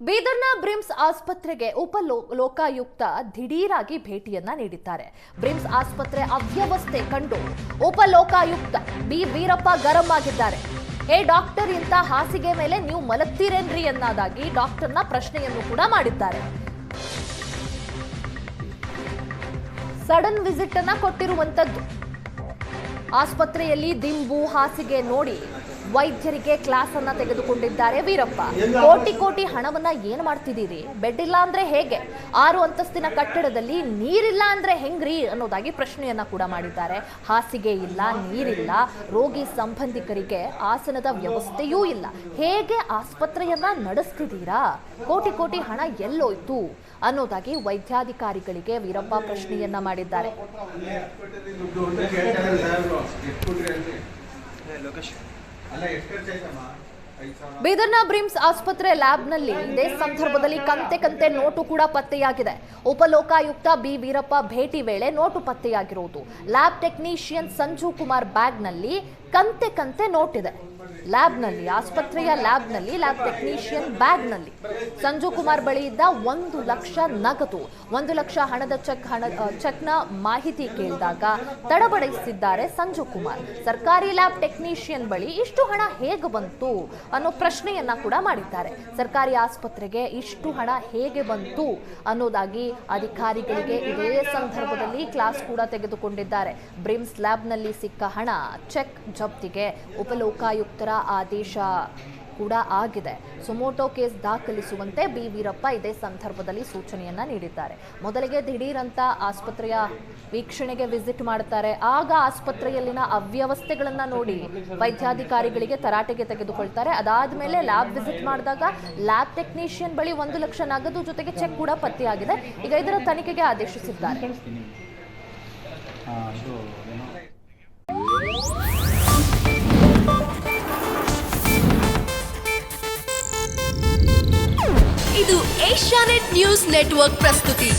ಬೀದರ್ನ BRIMS ಆಸ್ಪತ್ರೆಗೆ ಲೋಕಾಯುಕ್ತ ದಿಢೀರಾಗಿ ಭೇಟಿಯನ್ನ ನೀಡಿದ್ದಾರೆ. BRIMS ಆಸ್ಪತ್ರೆ ಅವ್ಯವಸ್ಥೆ ಕಂಡು ಲೋಕಾಯುಕ್ತ ಬಿ ವೀರಪ್ಪ ಗರಂ ಆಗಿದ್ದಾರೆ. ಡಾಕ್ಟರ್, ಇಂಥ ಹಾಸಿಗೆ ಮೇಲೆ ನೀವು ಮಲಗ್ತೀರೇನ್ರಿ ಅನ್ನೋದಾಗಿ ಡಾಕ್ಟರ್ನ ಪ್ರಶ್ನೆಯನ್ನು ಕೂಡ ಮಾಡಿದ್ದಾರೆ. ಸಡನ್ ವಿಸಿಟ್ ಅನ್ನ ಕೊಟ್ಟಿರುವಂತದ್ದು. ಆಸ್ಪತ್ರೆಯಲ್ಲಿ ದಿಂಬು ಹಾಸಿಗೆ ನೋಡಿ ವೈದ್ಯರಿಗೆ ಕ್ಲಾಸ್ ಅನ್ನ ತೆಗೆದುಕೊಂಡಿದ್ದಾರೆ ವೀರಪ್ಪ. ಕೋಟಿ ಹಣವನ್ನ ಏನ್ ಮಾಡ್ತಿದ್ದೀರಿ? ಬೆಡ್ ಇಲ್ಲ ಅಂದ್ರೆ ಹೇಗೆ? 6 ಅಂತಸ್ತಿನ ಕಟ್ಟಡದಲ್ಲಿ ನೀರಿಲ್ಲ ಅಂದ್ರೆ ಹೆಂಗ್ರಿ ಅನ್ನೋದಾಗಿ ಪ್ರಶ್ನೆಯನ್ನ ಕೂಡ ಮಾಡಿದ್ದಾರೆ. ಹಾಸಿಗೆ ಇಲ್ಲ, ನೀರಿಲ್ಲ, ರೋಗಿ ಸಂಬಂಧಿಕರಿಗೆ ಆಸನದ ವ್ಯವಸ್ಥೆಯೂ ಇಲ್ಲ, ಹೇಗೆ ಆಸ್ಪತ್ರೆಯನ್ನ ನಡೆಸ್ತಿದ್ದೀರಾ? ಕೋಟಿ ಹಣ ಎಲ್ಲೋಯ್ತು ಅನ್ನೋದಾಗಿ ವೈದ್ಯಾಧಿಕಾರಿಗಳಿಗೆ ವೀರಪ್ಪ ಪ್ರಶ್ನೆಯನ್ನ ಮಾಡಿದ್ದಾರೆ. ಬೀದರ್ನ ಬ್ರಿಮ್ಸ್ ಆಸ್ಪತ್ರೆ ಲ್ಯಾಬ್ನಲ್ಲಿ ಇದೇ ಸಂದರ್ಭದಲ್ಲಿ ಕಂತೆ ನೋಟು ಕೂಡ ಪತ್ತೆಯಾಗಿದೆ. ಉಪಲೋಕಾಯುಕ್ತ ಬಿ ವೀರಪ್ಪ ಭೇಟಿ ವೇಳೆ ನೋಟು ಪತ್ತೆಯಾಗಿರುವುದು. ಲ್ಯಾಬ್ ಟೆಕ್ನಿಷಿಯನ್ ಸಂಜು ಕುಮಾರ್ ಬ್ಯಾಗ್ನಲ್ಲಿ ಕಂತೆ ನೋಟ್ ಇದೆ. ಲ್ಯಾಬ್ನಲ್ಲಿ, ಆಸ್ಪತ್ರೆಯ ಲ್ಯಾಬ್ನಲ್ಲಿ, ಲ್ಯಾಬ್ ಟೆಕ್ನಿಷಿಯನ್ ಬ್ಯಾಗ್ನಲ್ಲಿ ಸಂಜು ಕುಮಾರ್ ಬಳಿ ಇದ್ದ 1 ಲಕ್ಷ ನಗದು, 1 ಲಕ್ಷ ಹಣದ ಚೆಕ್ನ ಮಾಹಿತಿ ಕೇಳಿದಾಗ ತಡಬಡಿಸಿದ್ದಾರೆ ಸಂಜು ಕುಮಾರ್. ಸರ್ಕಾರಿ ಲ್ಯಾಬ್ ಟೆಕ್ನಿಷಿಯನ್ ಬಳಿ ಇಷ್ಟು ಹಣ ಹೇಗೆ ಬಂತು ಅನ್ನೋ ಪ್ರಶ್ನೆಯನ್ನ ಕೂಡ ಮಾಡಿದ್ದಾರೆ. ಸರ್ಕಾರಿ ಆಸ್ಪತ್ರೆಗೆ ಇಷ್ಟು ಹಣ ಹೇಗೆ ಬಂತು ಅನ್ನೋದಾಗಿ ಅಧಿಕಾರಿಗಳಿಗೆ ಇದೇ ಸಂದರ್ಭದಲ್ಲಿ ಕ್ಲಾಸ್ ಕೂಡ ತೆಗೆದುಕೊಂಡಿದ್ದಾರೆ. ಬ್ರಿಮ್ಸ್ ಲ್ಯಾಬ್ನಲ್ಲಿ ಸಿಕ್ಕ ಹಣ, ಚೆಕ್ ಜಪ್ತಿಗೆ ಉಪಲೋಕಾಯುಕ್ತರ ಆದೇಶ ಕೂಡ ಆಗಿದೆ. ಸುಮೋಟೋ ಕೇಸ್ ದಾಖಲಿಸುವಂತೆ ಬಿ ವೀರಪ್ಪ ಇದೇ ಸಂದರ್ಭದಲ್ಲಿ ಸೂಚನೆಯನ್ನ ನೀಡಿದ್ದಾರೆ. ಮೊದಲಿಗೆ ದಿಢೀರಂತ ಆಸ್ಪತ್ರೆಯ ವೀಕ್ಷಣೆಗೆ ವಿಸಿಟ್ ಮಾಡ್ತಾರೆ. ಆಗ ಆಸ್ಪತ್ರೆಯಲ್ಲಿನ ಅವ್ಯವಸ್ಥೆಗಳನ್ನ ನೋಡಿ ವೈದ್ಯಾಧಿಕಾರಿಗಳಿಗೆ ತರಾಟೆಗೆ ತೆಗೆದುಕೊಳ್ತಾರೆ. ಅದಾದ ಮೇಲೆ ಲ್ಯಾಬ್ ವಿಸಿಟ್ ಮಾಡಿದಾಗ ಲ್ಯಾಬ್ ಟೆಕ್ನಿಷಿಯನ್ ಬಳಿ 1 ಲಕ್ಷ ನಗದು ಜೊತೆಗೆ ಚೆಕ್ ಕೂಡ ಪತ್ತೆಯಾಗಿದೆ. ಈಗ ಇದರ ತನಿಖೆಗೆ ಆದೇಶಿಸಿದ್ದಾರೆ. ಇದು ಏಷ್ಯಾನೆಟ್ ನ್ಯೂಸ್ ನೆಟ್ವರ್ಕ್ ಪ್ರಸ್ತುತಿ.